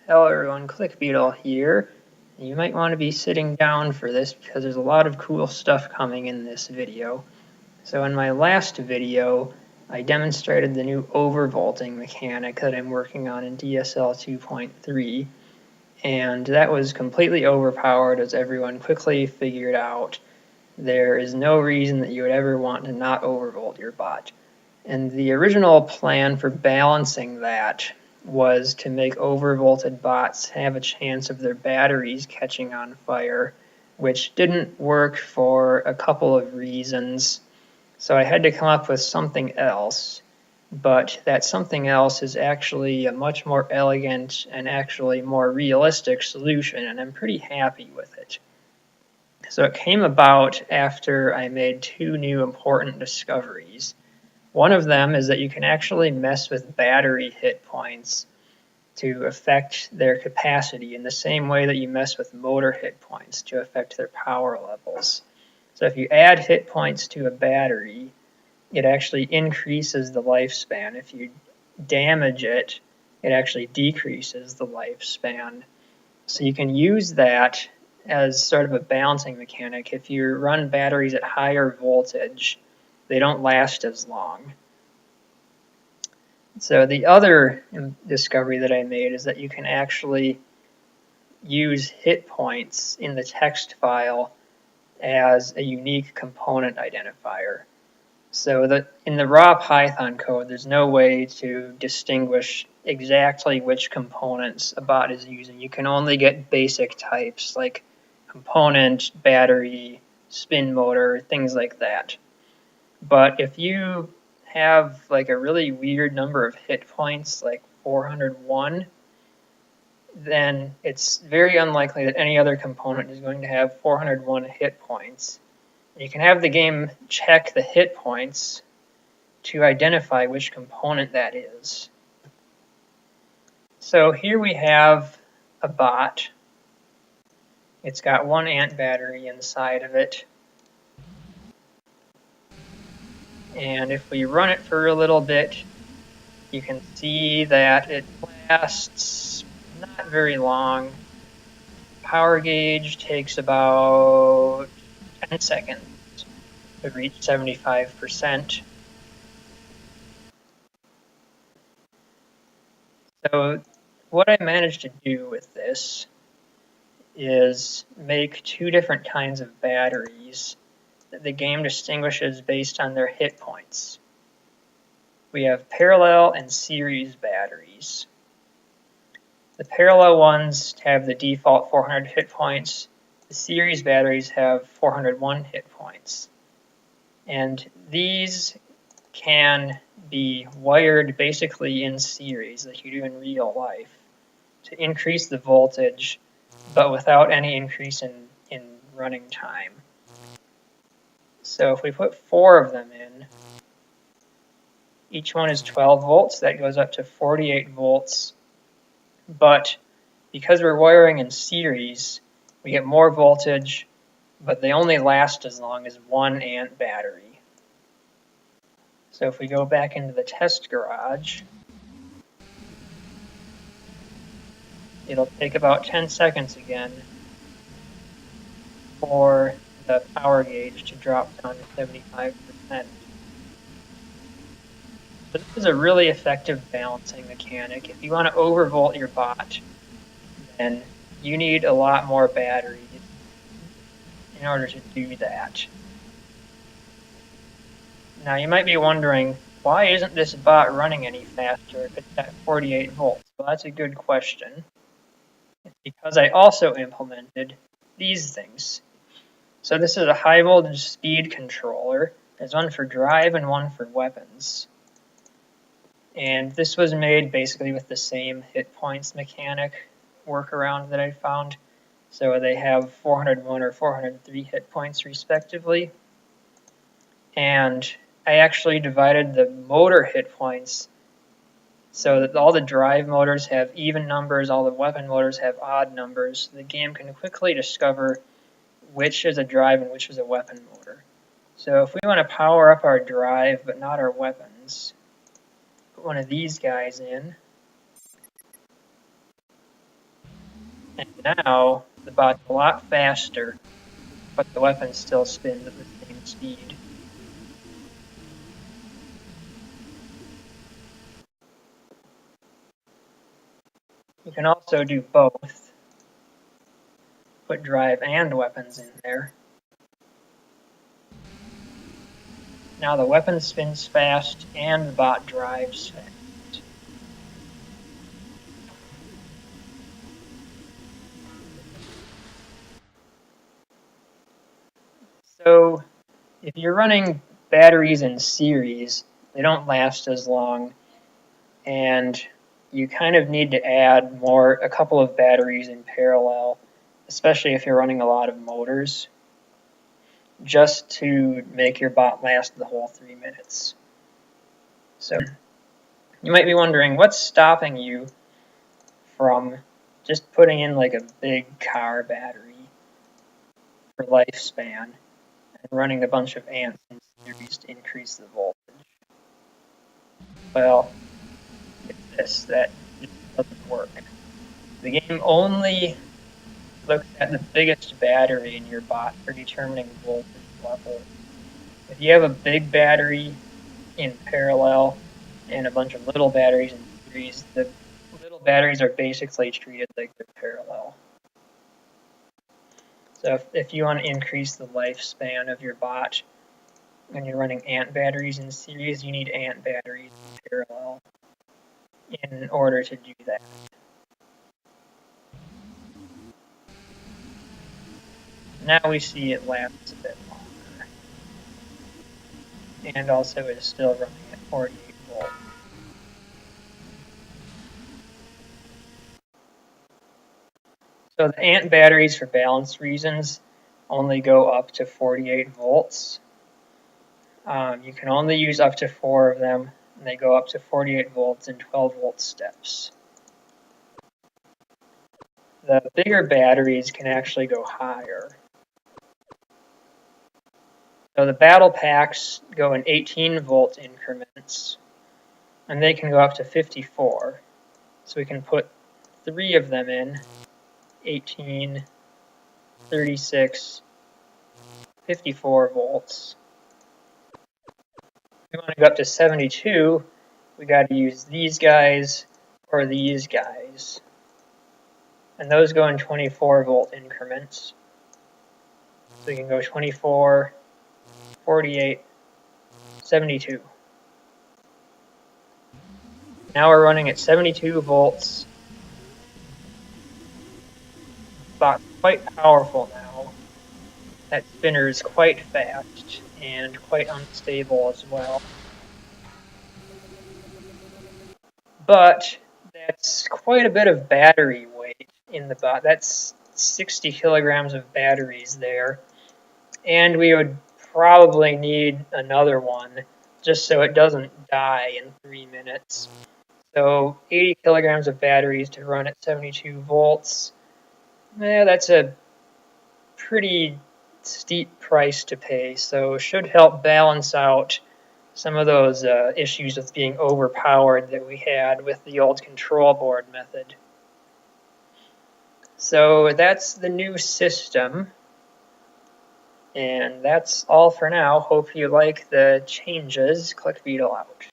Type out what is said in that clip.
Hello everyone, ClickBeetle here. You might want to be sitting down for this because there's a lot of cool stuff coming in this video. So in my last video, I demonstrated the new overvolting mechanic that I'm working on in DSL 2.3, and that was completely overpowered, as everyone quickly figured out. There is no reason that you would ever want to not overvolt your bot. And the original plan for balancing that was to make overvolted bots have a chance of their batteries catching on fire, which didn't work for a couple of reasons. So I had to come up with something else, but that something else is actually a much more elegant and actually more realistic solution, and I'm pretty happy with it. So it came about after I made two new important discoveries. One of them is that you can actually mess with battery hit points to affect their capacity in the same way that you mess with motor hit points to affect their power levels. So if you add hit points to a battery, it actually increases the lifespan. If you damage it, it actually decreases the lifespan. So you can use that as sort of a balancing mechanic. If you run batteries at higher voltage, they don't last as long. So the other discovery that I made is that you can actually use hit points in the text file as a unique component identifier. So that in the raw Python code, there's no way to distinguish exactly which components a bot is using. You can only get basic types like component, battery, spin motor, things like that. But if you have like a really weird number of hit points, like 401, then it's very unlikely that any other component is going to have 401 hit points. You can have the game check the hit points to identify which component that is. So here we have a bot. It's got one ant battery inside of it. And if we run it for a little bit, you can see that it lasts not very long. Power gauge takes about 10 seconds to reach 75%. So what I managed to do with this is make two different kinds of batteries that the game distinguishes based on their hit points. We have parallel and series batteries. The parallel ones have the default 400 hit points. The series batteries have 401 hit points. And these can be wired basically in series, like you do in real life, to increase the voltage, but without any increase in running time. So if we put 4 of them in, each one is 12 volts, that goes up to 48 volts. But because we're wiring in series, we get more voltage, but they only last as long as one ant battery. So if we go back into the test garage, it'll take about 10 seconds again for the power gauge to drop down to 75%. So this is a really effective balancing mechanic. If you want to overvolt your bot, then you need a lot more batteries in order to do that. Now you might be wondering, why isn't this bot running any faster if it's at 48 volts? Well, that's a good question. It's because I also implemented these things. So this is a high voltage speed controller. There's one for drive and one for weapons. And this was made basically with the same hit points mechanic workaround that I found. So they have 401 or 403 hit points respectively. And I actually divided the motor hit points so that all the drive motors have even numbers, all the weapon motors have odd numbers. The game can quickly discover which is a drive and which is a weapon motor. So if we want to power up our drive but not our weapons, put one of these guys in. And now the bot's a lot faster, but the weapon still spins at the same speed. You can also do both. Put drive and weapons in there. Now the weapon spins fast and the bot drives fast. So if you're running batteries in series, they don't last as long, and you kind of need to add a couple of batteries in parallel, especially if you're running a lot of motors, just to make your bot last the whole 3 minutes. So you might be wondering, what's stopping you from just putting in like a big car battery for lifespan and running a bunch of amps in series to increase the voltage? Well, it's this, that just doesn't work. The game only looks at the biggest battery in your bot for determining voltage level. If you have a big battery in parallel and a bunch of little batteries in series, the little batteries are basically treated like they're parallel. So if you want to increase the lifespan of your bot and you're running ant batteries in series, you need ant batteries in parallel in order to do that. Now we see it lasts a bit longer. And also is still running at 48 volts. So the ant batteries, for balance reasons, only go up to 48 volts. You can only use up to 4 of them, and they go up to 48 volts in 12 volt steps. The bigger batteries can actually go higher. So the battle packs go in 18 volt increments, and they can go up to 54. So we can put 3 of them in, 18, 36, 54 volts. If we want to go up to 72, we got to use these guys or these guys. And those go in 24 volt increments. So we can go 24, 48, 72. Now we're running at 72 volts. Bot's quite powerful now. That spinner is quite fast and quite unstable as well. But that's quite a bit of battery weight in the bot. That's 60 kilograms of batteries there. And we would probably need another one just so it doesn't die in 3 minutes. So 80 kilograms of batteries to run at 72 volts. That's a pretty steep price to pay, so it should help balance out some of those issues with being overpowered that we had with the old control board method. So that's the new system, and that's all for now. Hope you like the changes. Click Beetle out.